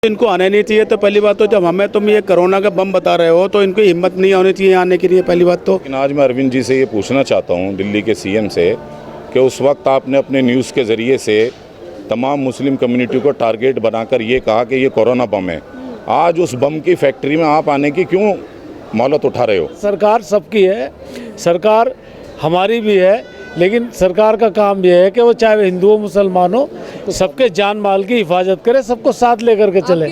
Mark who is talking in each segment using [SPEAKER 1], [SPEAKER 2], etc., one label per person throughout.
[SPEAKER 1] इनको आना नहीं चाहिए। तो पहली बात तो जब हमें तुम ये कोरोना का बम बता रहे हो तो इनको हिम्मत नहीं होनी चाहिए आने के लिए, पहली बात तो।
[SPEAKER 2] लेकिन आज मैं अरविंद जी से ये पूछना चाहता हूँ, दिल्ली के सीएम से, कि उस वक्त आपने अपने न्यूज़ के ज़रिए से तमाम मुस्लिम कम्युनिटी को टारगेट बनाकर ये कहा कि ये कोरोना बम है। आज उस बम की फैक्ट्री में आप आने की क्यों मोहलत उठा रहे हो?
[SPEAKER 3] सरकार सबकी है, सरकार हमारी भी है, लेकिन सरकार का काम यह है कि वो चाहे हिंदू हो मुसलमान हो, सबके जान माल की हिफाजत करे, सबको साथ लेकर के चले।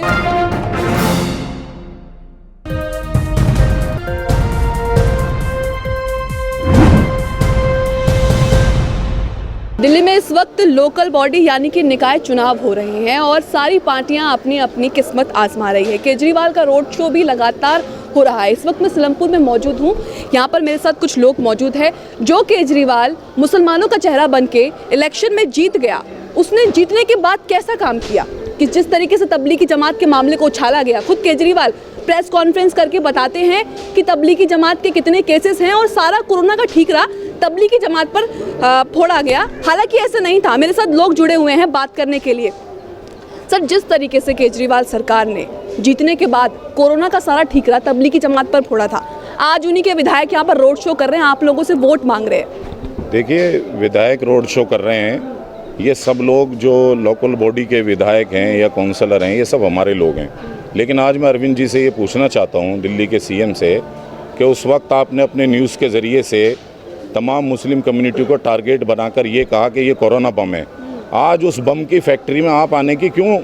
[SPEAKER 4] दिल्ली में इस वक्त लोकल बॉडी यानी कि निकाय चुनाव हो रहे हैं और सारी पार्टियां अपनी अपनी किस्मत आजमा रही है। केजरीवाल का रोड शो भी लगातार हो रहा है। इस वक्त मैं सिलमपुर में मौजूद हूं। यहां पर मेरे साथ कुछ लोग मौजूद हैं। जो केजरीवाल मुसलमानों का चेहरा बनके इलेक्शन में जीत गया, उसने जीतने के बाद कैसा काम किया कि जिस तरीके से तबलीगी जमात के मामले को उछाला गया। खुद केजरीवाल प्रेस कॉन्फ्रेंस करके बताते हैं कि तबलीगी जमात के कितने केसेस हैं और सारा कोरोना का ठीकरा तबलीगी जमात पर फोड़ा गया। हालांकि ऐसा नहीं था। मेरे साथ लोग जुड़े हुए हैं बात करने के लिए। सर, जिस तरीके से केजरीवाल सरकार ने जीतने के बाद कोरोना का सारा ठीकरा तबलीगी जमात पर फोड़ा था, आज उन्हीं के विधायक यहाँ पर रोड शो कर रहे हैं, आप लोगों से वोट मांग रहे हैं।
[SPEAKER 2] देखिए, विधायक रोड शो कर रहे हैं, ये सब लोग जो लोकल बॉडी के विधायक हैं या काउंसलर हैं, ये सब हमारे लोग हैं। लेकिन आज मैं अरविंद जी से ये पूछना चाहता हूँ, दिल्ली के सीएम से, कि उस वक्त आपने अपने न्यूज़ के ज़रिए से तमाम मुस्लिम कम्युनिटी को टारगेट बनाकर ये कहा कि ये कोरोना बम है। आज उस बम की फैक्ट्री में आप आने की क्यों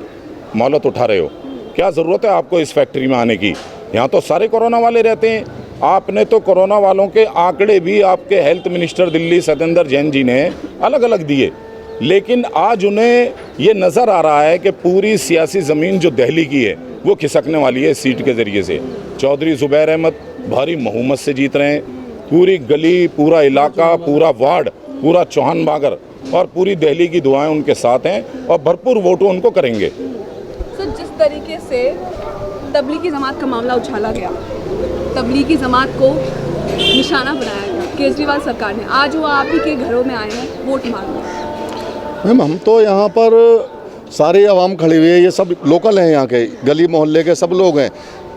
[SPEAKER 2] मोहलत उठा रहे हो? क्या ज़रूरत है आपको इस फैक्ट्री में आने की? यहाँ तो सारे कोरोना वाले रहते हैं। आपने तो कोरोना वालों के आंकड़े भी आपके हेल्थ मिनिस्टर दिल्ली सत्येंद्र जैन जी ने अलग अलग दिए, लेकिन आज उन्हें ये नज़र आ रहा है कि पूरी सियासी ज़मीन जो दिल्ली की है वो खिसकने वाली है इस सीट के ज़रिए से। चौधरी ज़ुबैर अहमद भारी बहुमत से जीत रहे हैं। पूरी गली, पूरा इलाका, पूरा वार्ड, पूरा चौहान बागर और पूरी दिल्ली की दुआएं उनके साथ हैं और भरपूर वोटों उनको करेंगे।
[SPEAKER 4] सर, जिस तरीके से तबलीगी जमात का मामला उछाला गया, तबलीगी जमात को निशाना बनाया गया केजरीवाल सरकार ने, आज वो आप ही के घरों में आए हैं वोट मांगने।
[SPEAKER 5] मैम, हम तो यहाँ पर सारे आवाम खड़ी हुई है, ये सब लोकल हैं, यहाँ के गली मोहल्ले के सब लोग हैं,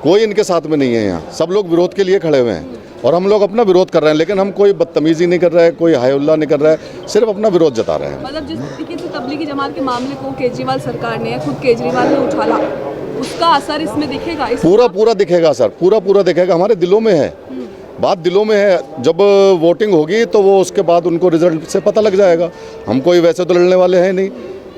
[SPEAKER 5] कोई इनके साथ में नहीं है। यहाँ सब लोग विरोध के लिए खड़े हुए हैं और हम लोग अपना विरोध कर रहे हैं, लेकिन हम कोई बदतमीजी नहीं कर रहे हैं, कोई हाय उल्ला नहीं कर रहा है, सिर्फ अपना विरोध जता रहे हैं।
[SPEAKER 4] मतलब जिस तरीके से तबलीगी जमात के मामले को केजरीवाल सरकार ने, खुद केजरीवाल ने उछाला, उसका असर इसमें दिखेगा?
[SPEAKER 5] पूरा दिखेगा सर, पूरा दिखेगा। हमारे दिलों में है, बात दिलों में है। जब वोटिंग होगी तो वो उसके बाद उनको रिजल्ट से पता लग जाएगा। हम कोई वैसे तो लड़ने वाले हैं नहीं,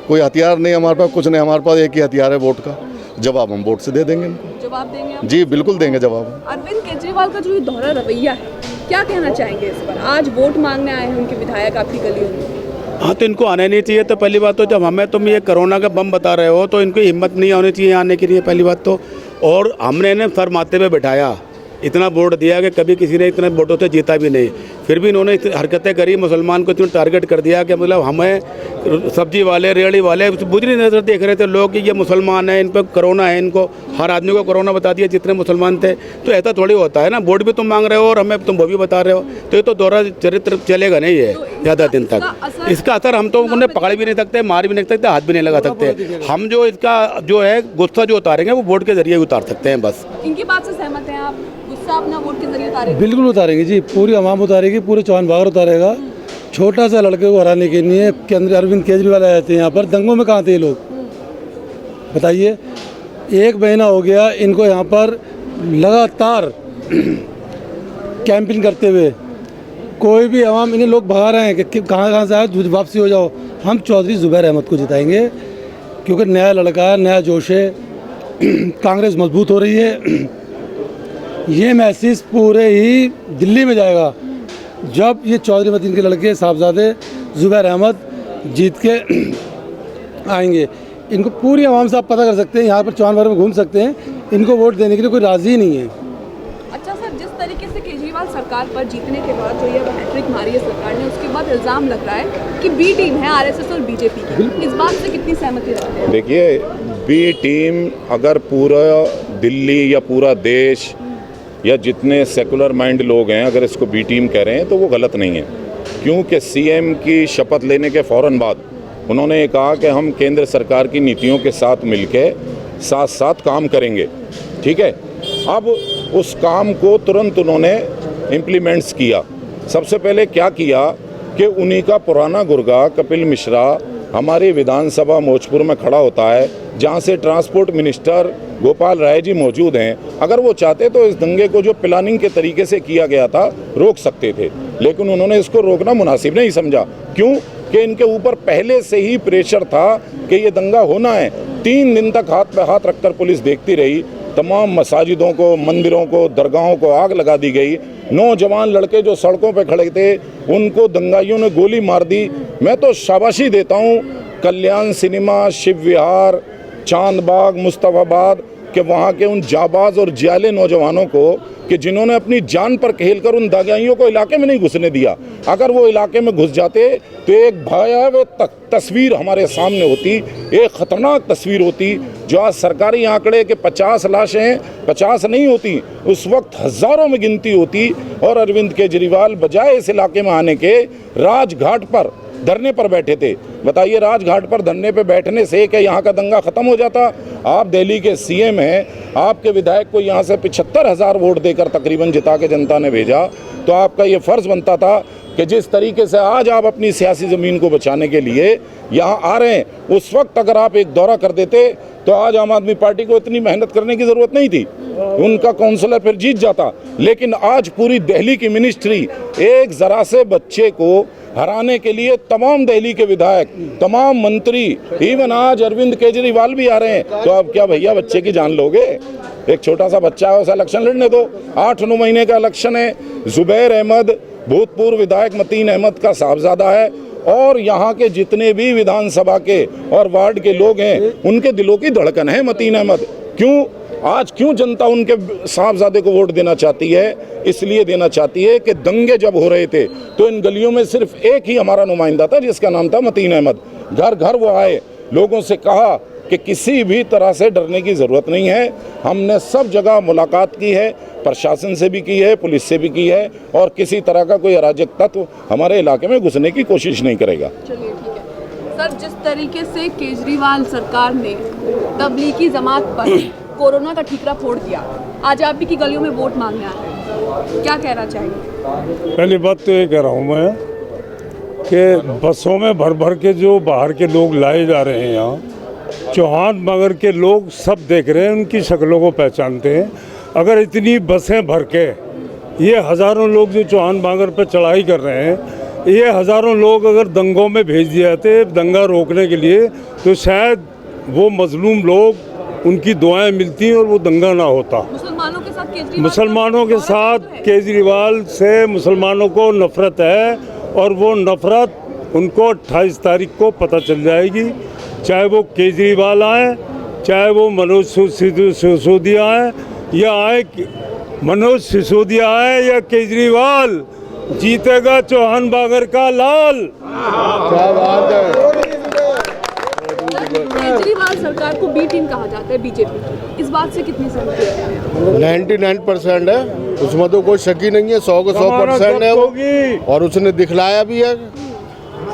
[SPEAKER 5] कोई हथियार नहीं हमारे पास, कुछ नहीं। हमारे पास एक ही हथियार है, वोट का। जवाब हम वोट से दे देंगे इनको।
[SPEAKER 4] जवाब देंगे आप?
[SPEAKER 5] जी बिल्कुल देंगे जवाब।
[SPEAKER 4] अरविंद केजरीवाल का जो ये दोहरा रवैया है, क्या कहना चाहेंगे इस पर? आज वोट मांगने आए हैं उनके विधायक आपकी गलियों में।
[SPEAKER 1] हाँ, तो इनको आना नहीं चाहिए। तो पहली बात तो जब हमें तुम ये कोरोना का बम बता रहे हो तो इनको हिम्मत नहीं होनी चाहिए आने के लिए, पहली बात तो। और हमने इन्हें सर माथे पे बिठाया, इतना वोट दिया कि कभी किसी ने इतने वोटों से जीता भी नहीं, फिर भी इन्होंने हरकतें करी, मुसलमान को इतना टारगेट कर दिया कि मतलब हमें सब्जी वाले, रेहड़ी वाले बुरी नज़र देख रहे थे लोग कि ये मुसलमान है, इन पर कोरोना है, इनको हर आदमी को कोरोना बता दिया जितने मुसलमान थे। तो ऐसा थोड़ी होता है ना, वोट भी तुम मांग रहे हो और हमें तुम वो भी बता रहे हो, तो ये तो दोहरा चरित्र चलेगा नहीं है ज़्यादा दिन तक। इसका असर हम तो उन्हें पकड़ भी नहीं सकते, मार भी नहीं सकते, हाथ भी नहीं लगा सकते। हम जो इसका जो है गुस्सा जो उतारेंगे वो वोट के जरिए उतार सकते हैं बस।
[SPEAKER 4] इनकी बात से सहमत हैं आप? गुस्सा अपना वोट के जरिए उतारेंगे?
[SPEAKER 3] बिल्कुल उतारेंगे जी, पूरी आवाम उतारेगी, पूरे चौहान बागर उतारेगा। छोटा सा लड़के को हराने के लिए केंद्र अरविंद केजरीवाल आए थे यहाँ पर। दंगों में कहाँ थे ये लोग, बताइए? 1 महीना हो गया इनको यहाँ पर लगातार कैंपिंग करते हुए। कोई भी आवाम, इन्हें लोग भगा रहे हैं कि कहाँ से आए, वापसी हो जाओ। हम चौधरी ज़ुबैर अहमद को जिताएंगे क्योंकि नया लड़का है, नया जोश है, कांग्रेस मजबूत हो रही है। ये मैसेज पूरे ही दिल्ली में जाएगा जब ये चौधरी मतीन के लड़के साहबजादे ज़ुबैर अहमद जीत के आएंगे। इनको पूरी आवाम से आप पता कर सकते हैं, यहाँ पर चौहान बागर में घूम सकते हैं, इनको वोट देने के लिए कोई राज़ी नहीं है।
[SPEAKER 4] अच्छा सर, जिस तरीके से केजरीवाल सरकार पर जीतने के बाद जो ये हैट्रिक मारी है सरकार ने, उसके बाद इल्ज़ाम लग रहा है कि बी टीम है आरएसएस और बीजेपी की। इस बात से कितनी सहमति रखते हैं?
[SPEAKER 2] देखिए, बी टीम अगर पूरा दिल्ली या पूरा देश या जितने सेकुलर माइंड लोग हैं अगर इसको बी टीम कह रहे हैं तो वो गलत नहीं है, क्योंकि सीएम की शपथ लेने के फ़ौरन बाद उन्होंने कहा कि हम केंद्र सरकार की नीतियों के साथ मिलकर साथ साथ काम करेंगे। ठीक है, अब उस काम को तुरंत उन्होंने इम्प्लीमेंट्स किया। सबसे पहले क्या किया कि उन्हीं का पुराना गुर्गा कपिल मिश्रा हमारी विधानसभा मोचपुर में खड़ा होता है, जहां से ट्रांसपोर्ट मिनिस्टर गोपाल राय जी मौजूद हैं। अगर वो चाहते तो इस दंगे को जो प्लानिंग के तरीके से किया गया था रोक सकते थे, लेकिन उन्होंने इसको रोकना मुनासिब नहीं समझा। क्यों? कि इनके ऊपर पहले से ही प्रेशर था कि ये दंगा होना है। 3 दिन तक हाथ पे हाथ रखकर पुलिस देखती रही। तमाम मसाजिदों को, मंदिरों को, दरगाहों को आग लगा दी गई। नौजवान लड़के जो सड़कों पे खड़े थे उनको दंगाइयों ने गोली मार दी। मैं तो शाबाशी देता हूँ कल्याण सिनेमा, शिव विहार, चांदबाग, मुस्तफाबाद के वहाँ के उन जाबाज और जियाले नौजवानों को कि जिन्होंने अपनी जान पर खेलकर उन दंगाइयों को इलाके में नहीं घुसने दिया। अगर वो इलाके में घुस जाते तो एक भयावह तस्वीर हमारे सामने होती, एक ख़तरनाक तस्वीर होती। जो आज सरकारी आंकड़े के 50 लाशें 50 नहीं होती, उस वक्त हज़ारों में गिनती होती। और अरविंद केजरीवाल बजाय इस इलाके में आने के राजघाट पर धरने पर बैठे थे। बताइए, राजघाट पर धरने पे बैठने से क्या यहाँ का दंगा ख़त्म हो जाता? आप दिल्ली के सीएम हैं, आपके विधायक को यहाँ से 75,000 वोट देकर तकरीबन जिता के जनता ने भेजा, तो आपका ये फ़र्ज़ बनता था कि जिस तरीके से आज आप अपनी सियासी ज़मीन को बचाने के लिए यहाँ आ रहे हैं, उस वक्त अगर आप एक दौरा कर देते तो आज आम आदमी पार्टी को इतनी मेहनत करने की ज़रूरत नहीं थी, उनका काउंसलर फिर जीत जाता। लेकिन आज पूरी दिल्ली की मिनिस्ट्री एक ज़रा से बच्चे को हराने के लिए तमाम दिल्ली के विधायक, तमाम मंत्री, इवन आज अरविंद केजरीवाल भी आ रहे हैं। तो अब क्या भैया बच्चे की जान लोगे? एक छोटा सा बच्चा है, उसे इलेक्शन लड़ने दो। 8-9 महीने का इलेक्शन है। जुबैर अहमद भूतपूर्व विधायक मतीन अहमद का साहबजादा है, और यहाँ के जितने भी विधानसभा के और वार्ड के लोग हैं उनके दिलों की धड़कन है मतीन अहमद। क्यों आज क्यों जनता उनके साहबजादे को वोट देना चाहती है? इसलिए देना चाहती है कि दंगे जब हो रहे थे तो इन गलियों में सिर्फ एक ही हमारा नुमाइंदा था जिसका नाम था मतीन अहमद। घर घर वो आए, लोगों से कहा कि किसी भी तरह से डरने की ज़रूरत नहीं है। हमने सब जगह मुलाकात की है, प्रशासन से भी की है, पुलिस से भी की है, और किसी तरह का कोई अराजक तत्व हमारे इलाके में घुसने की कोशिश नहीं करेगा।
[SPEAKER 4] चलिए ठीक है सर, जिस तरीके से केजरीवाल सरकार ने तबलीगी जमात पर कोरोना का ठीकरा फोड़ दिया, आज आप भी की गलियों में वोट मांगने आ रहे हैं, क्या कहना चाहेंगे?
[SPEAKER 6] पहली बात तो ये कह रहा हूँ मैं कि बसों में भर भर के जो बाहर के लोग लाए जा रहे हैं यहाँ, चौहान बांगर के लोग सब देख रहे हैं, उनकी शक्लों को पहचानते हैं। अगर इतनी बसें भर के ये हज़ारों लोग जो चौहान बांगर पर चढ़ाई कर रहे हैं, ये हज़ारों लोग अगर दंगों में भेज दिए जाते दंगा रोकने के लिए, तो शायद वो मजलूम लोग उनकी दुआएं मिलती और वो दंगा ना होता। मुसलमानों के साथ केजरीवाल से मुसलमानों को नफ़रत है, और वो नफ़रत उनको 28 तारीख को पता चल जाएगी। चाहे वो केजरीवाल आए, चाहे वो मनोज सिसोदिया आए, या आए मनोज सिसोदिया आए या केजरीवाल, जीतेगा चौहान बांगर का लाल।
[SPEAKER 5] क्या बात है।
[SPEAKER 4] केजरीवाल सरकार को बी टीम कहा जाता है बीजेपी, इस बात से कितनी सहमति है?
[SPEAKER 5] 99% है, उसमें तो कोई शक ही नहीं है। 100 को 100% है वो, और उसने दिखलाया भी है।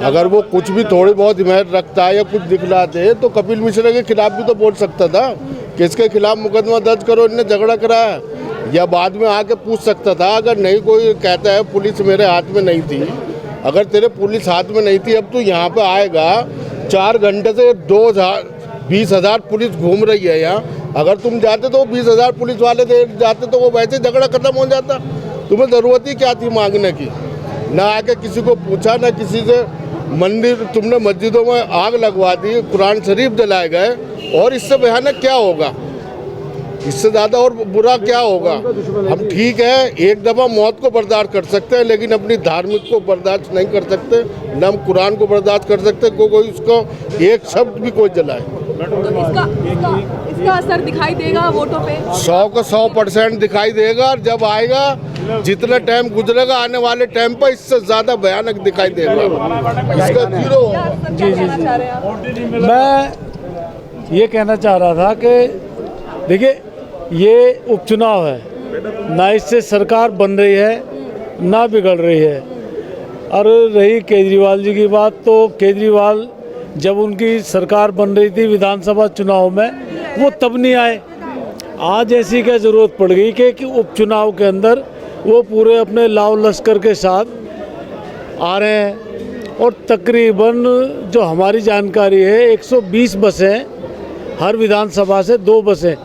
[SPEAKER 5] अगर वो कुछ भी थोड़ी बहुत हिमायत रखता है या कुछ दिखलाते तो कपिल मिश्रा के खिलाफ भी तो बोल सकता था कि इसके खिलाफ मुकदमा दर्ज करो, इन्हें झगड़ा कराया, या बाद में आके पूछ सकता था। अगर नहीं कोई कहता है पुलिस मेरे हाथ में नहीं थी, अगर तेरे पुलिस हाथ में नहीं थी, अब तू यहाँ पे आएगा 4 घंटे से 20,000 पुलिस घूम रही है यहाँ। अगर तुम जाते तो 20,000 पुलिस वाले जाते तो वो वैसे झगड़ा खत्म हो जाता। तुम्हें ज़रूरत ही क्या थी मांगने की? ना आके किसी को पूछा, ना किसी से। मंदिर तुमने मस्जिदों में आग लगवा दी, कुरान शरीफ जलाए गए, और इससे भयानक क्या होगा? इससे ज़्यादा और बुरा क्या होगा? हम ठीक है एक दफ़ा मौत को बर्दाश्त कर सकते हैं, लेकिन अपनी धार्मिक को बर्दाश्त नहीं कर सकते, न हम कुरान को बर्दाश्त कर सकते कोई उसको एक शब्द भी कोई जलाए।
[SPEAKER 4] तो इसका असर दिखाई देगा वोटों पे?
[SPEAKER 5] 100 को 100% दिखाई देगा, और जब आएगा जितना टाइम गुजरेगा आने वाले टाइम पर इससे ज़्यादा भयानक दिखाई देगा। इसका 0
[SPEAKER 3] मैं ये कहना चाह रहा था कि देखिए, ये उपचुनाव है, ना इससे सरकार बन रही है ना बिगड़ रही है। और रही केजरीवाल जी की बात, तो केजरीवाल जब उनकी सरकार बन रही थी विधानसभा चुनाव में,
[SPEAKER 7] वो तब नहीं आए। आज ऐसी क्या ज़रूरत पड़ गई कि उपचुनाव के अंदर वो पूरे अपने लाव लश्कर के साथ आ रहे हैं। और तकरीबन जो हमारी जानकारी है 120 बसें, हर विधानसभा से 2 बसें,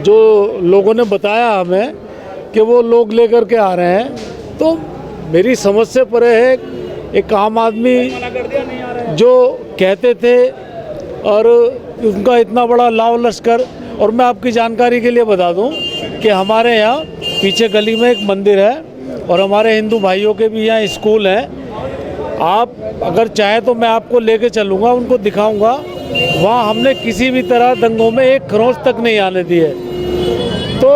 [SPEAKER 7] जो लोगों ने बताया हमें कि वो लोग लेकर के आ रहे हैं। तो मेरी समझ से परे है एक आम आदमी जो कहते थे और उनका इतना बड़ा लाव लश्कर। और मैं आपकी जानकारी के लिए बता दूं कि हमारे यहाँ पीछे गली में एक मंदिर है और हमारे हिंदू भाइयों के भी यहाँ स्कूल हैं। आप अगर चाहें तो मैं आपको लेके चलूँगा, उनको दिखाऊंगा। वहाँ हमने किसी भी तरह दंगों में एक खरोंच तक नहीं आने दी है। तो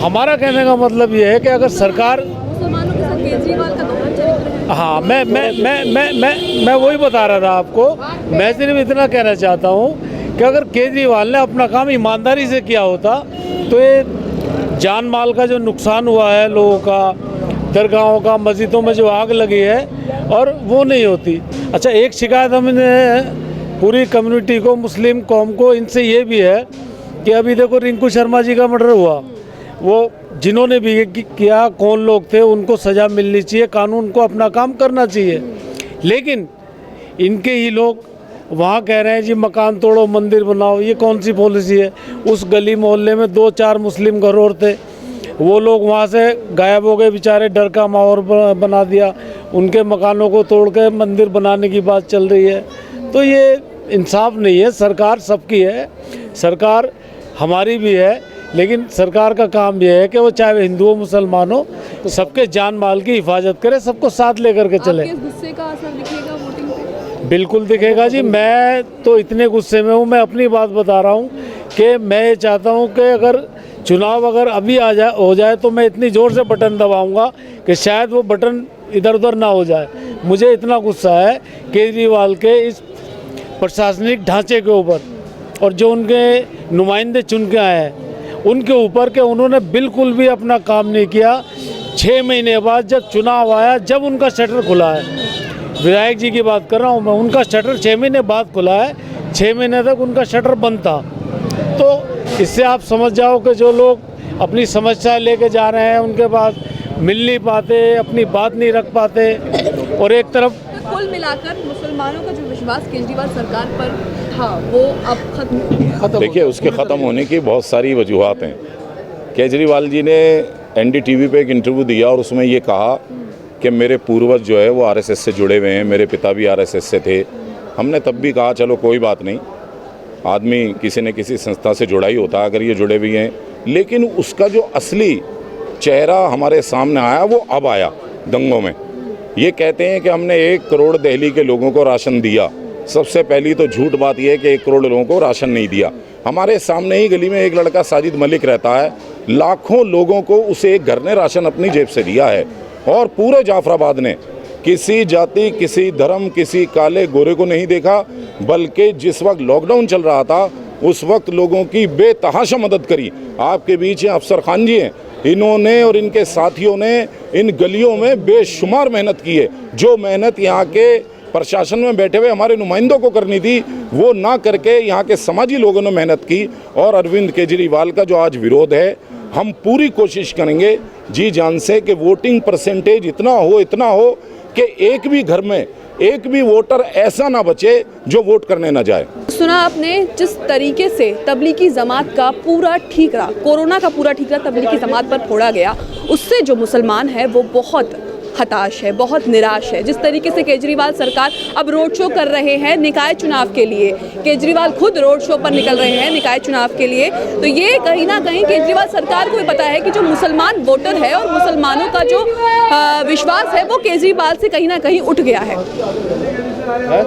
[SPEAKER 7] हमारा कहने का मतलब ये है कि अगर सरकार,
[SPEAKER 4] मुसलमानों के साथ केजरीवाल का दोहरा चरित्र है।
[SPEAKER 7] हाँ, मैं वही बता रहा था आपको। मैं सिर्फ इतना कहना चाहता हूँ कि अगर केजरीवाल ने अपना काम ईमानदारी से किया होता तो ये जान माल का जो नुकसान हुआ है लोगों का, दरगाहों का, मस्जिदों में जो आग लगी है, और वो नहीं होती। अच्छा, एक शिकायत हमने पूरी कम्युनिटी को, मुस्लिम कौम को, इनसे ये भी है कि अभी देखो रिंकू शर्मा जी का मर्डर हुआ, वो जिन्होंने भी किया कौन लोग थे, उनको सज़ा मिलनी चाहिए, कानून को अपना काम करना चाहिए। लेकिन इनके ही लोग वहाँ कह रहे हैं जी मकान तोड़ो मंदिर बनाओ। ये कौन सी पॉलिसी है? उस गली मोहल्ले में 2-4 मुस्लिम घर और थे, वो लोग वहाँ से गायब हो गए बेचारे, डर का माहौल बना दिया, उनके मकानों को तोड़ के मंदिर बनाने की बात चल रही है। तो ये इंसाफ नहीं है। सरकार सबकी है, सरकार हमारी भी है, लेकिन सरकार का काम यह है कि वो चाहे हिंदू हो मुसलमान हो, सबके जान माल की हिफाजत करे, सबको साथ लेकर के चले।
[SPEAKER 4] आपके इस गुस्से का असर दिखेगा वोटिंग पे?
[SPEAKER 7] बिल्कुल दिखेगा जी। मैं तो इतने गुस्से में हूँ, मैं अपनी बात बता रहा हूँ कि मैं ये चाहता हूँ कि अगर चुनाव अगर अभी हो जाए तो मैं इतनी ज़ोर से बटन दबाऊंगा कि शायद वो बटन इधर उधर ना हो जाए। मुझे इतना गुस्सा है केजरीवाल के इस प्रशासनिक ढांचे के ऊपर और जो उनके नुमाइंदे चुन के आए हैं उनके ऊपर कि उन्होंने बिल्कुल भी अपना काम नहीं किया। 6 महीने बाद जब चुनाव आया, जब उनका शटर खुला है, विधायक जी की बात कर रहा हूँ मैं, उनका शटर 6 महीने बाद खुला है, 6 महीने तक उनका शटर बंद था। तो इससे आप समझ जाओ कि जो लोग अपनी समस्या लेके जा रहे हैं उनके पास मिल नहीं पाते, अपनी बात नहीं रख पाते। और एक तरफ
[SPEAKER 4] कुल मिलाकर मुसलमानों का जो विश्वास केजरीवाल सरकार पर था वो अब खत्म।
[SPEAKER 2] देखिए, उसके ख़त्म होने की बहुत सारी वजूहात हैं। केजरीवाल जी ने NDTV पे एक इंटरव्यू दिया और उसमें ये कहा कि मेरे पूर्वज जो है वो RSS से जुड़े हुए हैं, मेरे पिता भी RSS से थे। हमने तब भी कहा चलो कोई बात नहीं, आदमी किसी न किसी संस्था से जुड़ा ही होता अगर ये जुड़े हुए हैं। लेकिन उसका जो असली चेहरा हमारे सामने आया वो अब आया दंगों में। ये कहते हैं कि हमने 1 करोड़ दिल्ली के लोगों को राशन दिया। सबसे पहली तो झूठ बात यह है कि 1 करोड़ लोगों को राशन नहीं दिया। हमारे सामने ही गली में एक लड़का साजिद मलिक रहता है, लाखों लोगों को उसे एक घर ने राशन अपनी जेब से दिया है। और पूरे जाफराबाद ने किसी जाति, किसी धर्म, किसी काले गोरे को नहीं देखा, बल्कि जिस वक्त लॉकडाउन चल रहा था उस वक्त लोगों की बेतहाशा मदद करी। आपके बीच हैं अफसर खान जी हैं, इन्होंने और इनके साथियों ने इन गलियों में बेशुमार मेहनत की है। जो मेहनत यहाँ के प्रशासन में बैठे हुए हमारे नुमाइंदों को करनी थी वो ना करके यहाँ के समाजी लोगों ने मेहनत की। और अरविंद केजरीवाल का जो आज विरोध है, हम पूरी कोशिश करेंगे जी जान से कि वोटिंग परसेंटेज इतना हो कि एक भी घर में एक भी वोटर ऐसा ना बचे जो वोट करने ना जाए।
[SPEAKER 4] सुना आपने जिस तरीके से तबलीगी जमात का पूरा ठीकरा, कोरोना का पूरा ठीकरा तबलीगी जमात पर फोड़ा गया, उससे जो मुसलमान है वो बहुत हताश है, बहुत निराश है। जिस तरीके से केजरीवाल सरकार अब रोड शो कर रहे हैं निकाय चुनाव के लिए, केजरीवाल खुद रोड शो पर निकल रहे हैं निकाय चुनाव के लिए, तो ये कहीं ना कहीं केजरीवाल सरकार को भी पता है कि जो मुसलमान वोटर है और मुसलमानों का जो विश्वास है वो केजरीवाल से कहीं ना कहीं उठ गया है।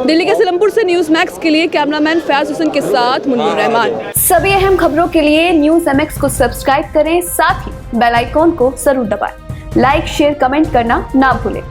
[SPEAKER 4] दिल्ली के सिलमपुर से न्यूज़ मैक्स के लिए कैमरामैन फयाज हुसैन के साथ मुन्नुर रहमान।
[SPEAKER 8] सभी अहम खबरों के लिए न्यूज़ MX को सब्सक्राइब करें, साथ ही बेल आइकॉन को जरूर दबाएं। लाइक, शेयर, कमेंट करना ना भूलें।